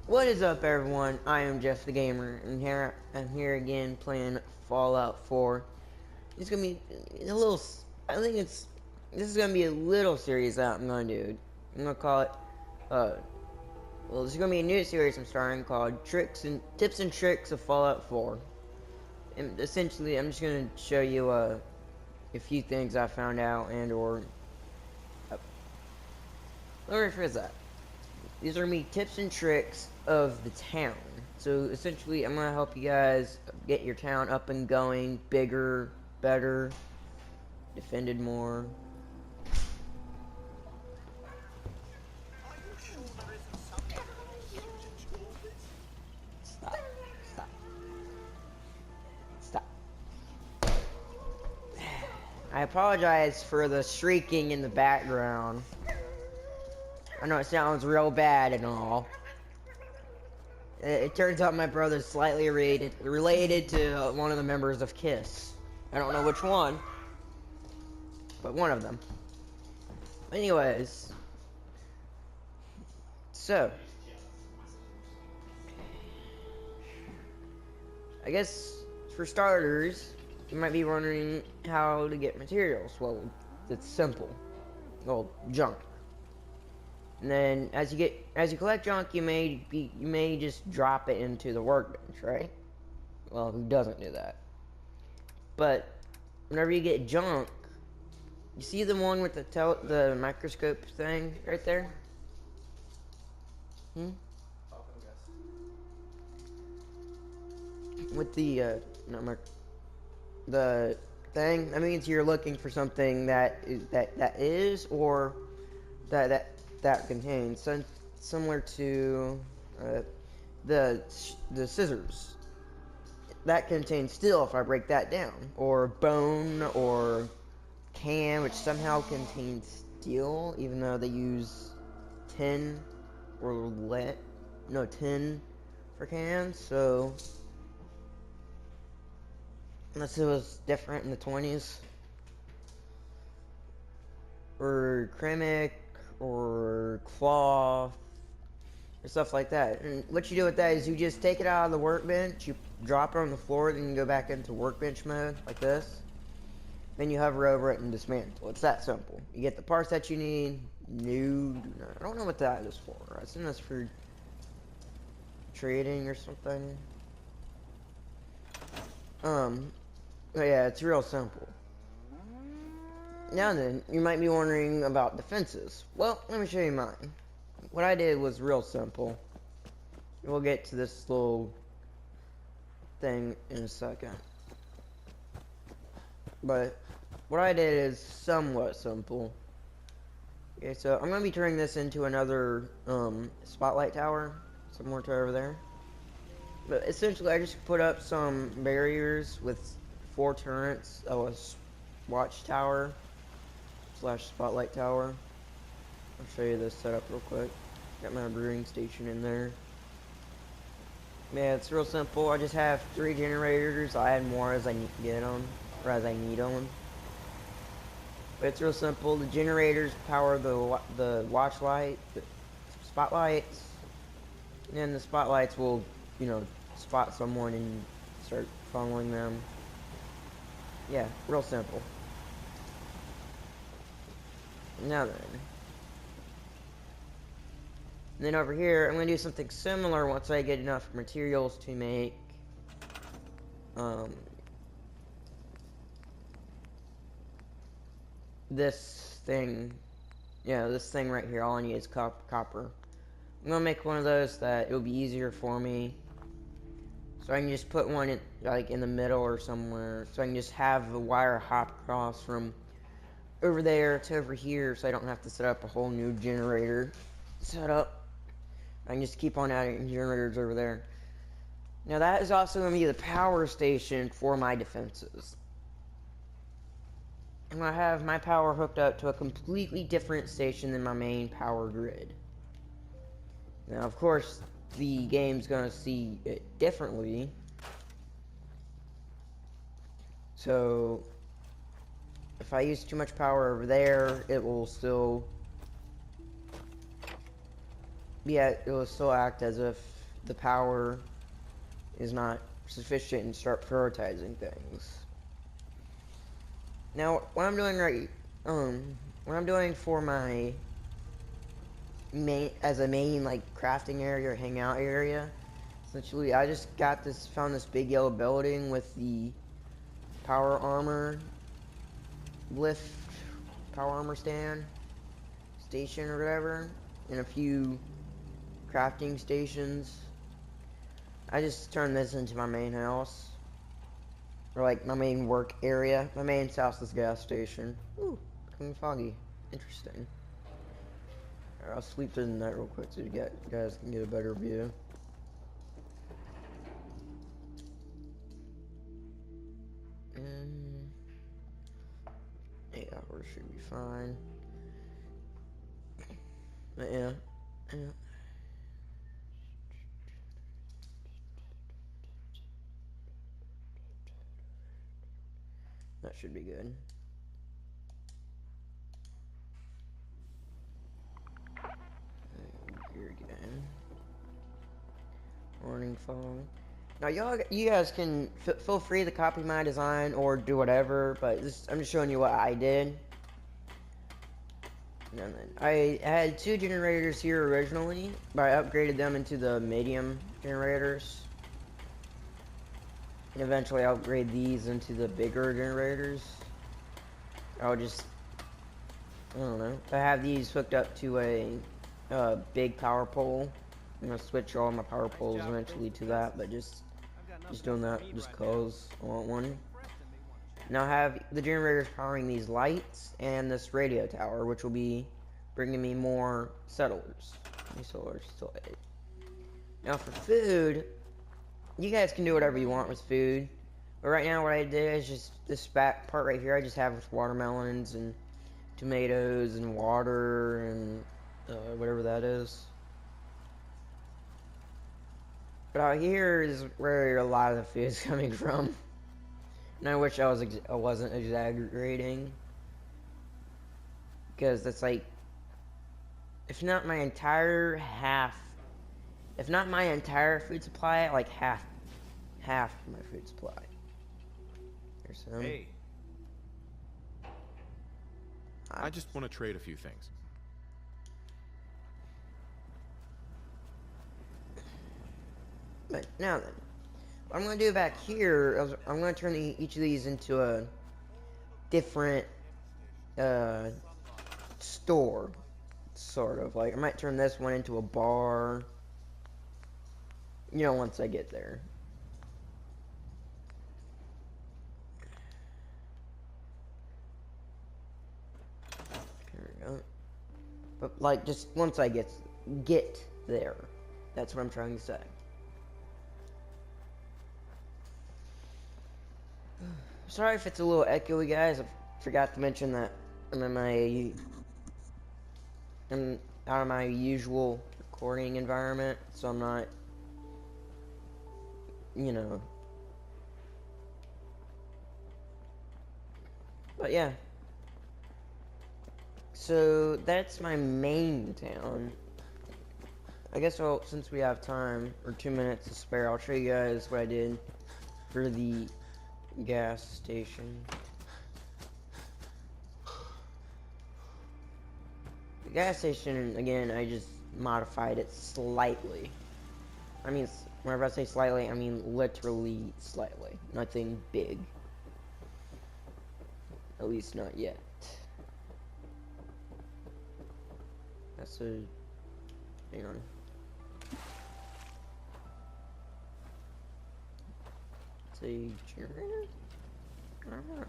What is up, everyone? I am Jeff the Gamer, and I'm here again playing Fallout 4. It's gonna be a little. I think this is gonna be a little series that I'm gonna do. I'm gonna call it. Well, this is gonna be a new series I'm starting called Tips and Tricks of Fallout 4. And essentially, I'm just gonna show you a few things I found out uh, let me rephrase that. These are me tips and tricks of the town. So essentially, I'm gonna help you guys get your town up and going, bigger, better, defended more. Stop. Stop. Stop. I apologize for the shrieking in the background. I know it sounds real bad and all. It turns out my brother's slightly related to one of the members of KISS. I don't know which one, but one of them. Anyways, so I guess for starters, you might be wondering how to get materials. Well, it's simple. Well, junk. And then as you collect junk, you may just drop it into the workbench, right? Well, who doesn't do that? But whenever you get junk, you see the one with the microscope thing right there? With the the thing, that means you're looking for something that is or that contains similar to the scissors that contains steel if I break that down, or bone, or can, which somehow contains steel even though they use tin or lead, no, tin for cans. So unless it was different in the 20s, or ceramic, or cloth, or stuff like that. And what you do with that is you just take it out of the workbench, you drop it on the floor, then you go back into workbench mode, like this. Then you hover over it and dismantle. It's that simple. You get the parts that you need. I don't know what that is for. I assume that's for trading or something. But yeah, it's real simple. Now then, you might be wondering about defenses. Well, let me show you mine. What I did was real simple. We'll get to this little thing in a second. But what I did is somewhat simple. Okay, so I'm going to be turning this into another spotlight tower, somewhere to over there. But essentially, I just put up some barriers with 4 turrets of a watchtower / spotlight tower. I'll show you this setup real quick. Got my brewing station in there. Yeah, it's real simple. I just have 3 generators. I add more as I get them, or as I need them. But it's real simple. The generators power the watch light, the spotlights, and then the spotlights will, spot someone and start following them. Yeah, real simple. Now then. And then over here, I'm going to do something similar once I get enough materials to make this thing. Yeah, this thing right here. All I need is copper. I'm going to make one of those that it will be easier for me. So I can just put one in, like, in the middle or somewhere. So I can just have the wire hop across from over there to over here, so I don't have to set up a whole new generator setup. I can just keep on adding generators over there. Now that is also going to be the power station for my defenses. I'm going to have my power hooked up to a completely different station than my main power grid. Now, of course, the game's going to see it differently. So if I use too much power over there, it will still yet it will still act as if the power is not sufficient and start prioritizing things. Now, what I'm doing what I'm doing for my main like crafting area or hangout area, essentially, I just found this big yellow building with the power armor lift, power armor station or whatever, and a few crafting stations. I just turned this into my main house. Or like my main work area. My main house is gas station. Ooh, becoming foggy. Interesting. Alright, I'll sleep through the night real quick so you guys can get a better view. And 8 hours should be fine. But yeah. That should be good. Here again. Morning fog. Now, you guys can feel free to copy my design or do whatever, but I'm just showing you what I did. And then I had 2 generators here originally, but I upgraded them into the medium generators. And eventually I'll upgrade these into the bigger generators. I don't know. I have these hooked up to a big power pole. I'm gonna switch all my power poles eventually to that, but just doing that just cause I want one. Now I have the generators powering these lights and this radio tower, which will be bringing me more settlers. Still 8. Now for food, you guys can do whatever you want with food. But right now what I did is just this back part right here I just have with watermelons and tomatoes and water and whatever that is. But out here is where a lot of the food is coming from. And I wish I wasn't exaggerating. Because that's like, if not my entire food supply, like half my food supply. There's some. Hey. I just want to trade a few things. But now then, what I'm going to do back here is I'm going to turn each of these into a different store, sort of. Like, I might turn this one into a bar, you know, once I get there. There we go. But, like, just once I get there. That's what I'm trying to say. Sorry if it's a little echoey, guys. I forgot to mention that I'm out of my usual recording environment, so I'm not, you know. But yeah. So that's my main town. I guess since we have time, or 2 minutes to spare, I'll show you guys what I did for the gas station. The gas station, again, I just modified it slightly. I mean, whenever I say slightly, I mean literally slightly. Nothing big. At least not yet. That's a... hang on. It's a generator? I don't know.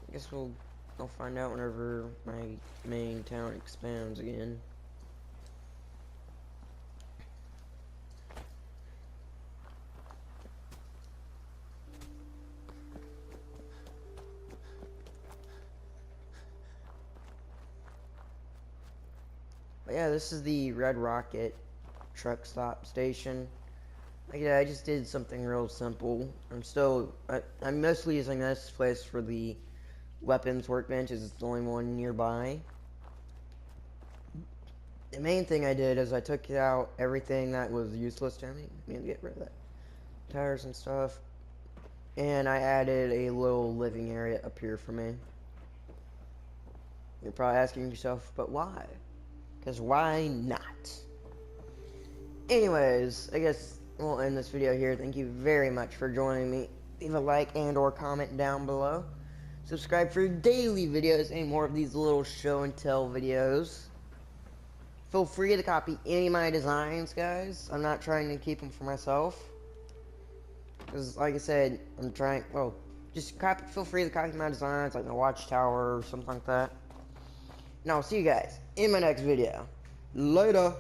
I guess I'll find out whenever my main town expands again. But yeah, this is the Red Rocket truck stop station. Yeah, I just did something real simple. I'm mostly using this place for the weapons workbench, as it's the only one nearby. the main thing I did is I took out everything that was useless to me. I need to get rid of that. Tires and stuff. And I added a little living area up here for me. You're probably asking yourself, but why? Because why not? Anyways, I guess we'll end this video here. Thank you very much for joining me. Leave a like and or comment down below. Subscribe for daily videos and more of these little show and tell videos. Feel free to copy any of my designs, guys. I'm not trying to keep them for myself. Because, like I said, I'm trying, well, just feel free to copy my designs, like the watchtower or something like that. And I'll see you guys in my next video. Later.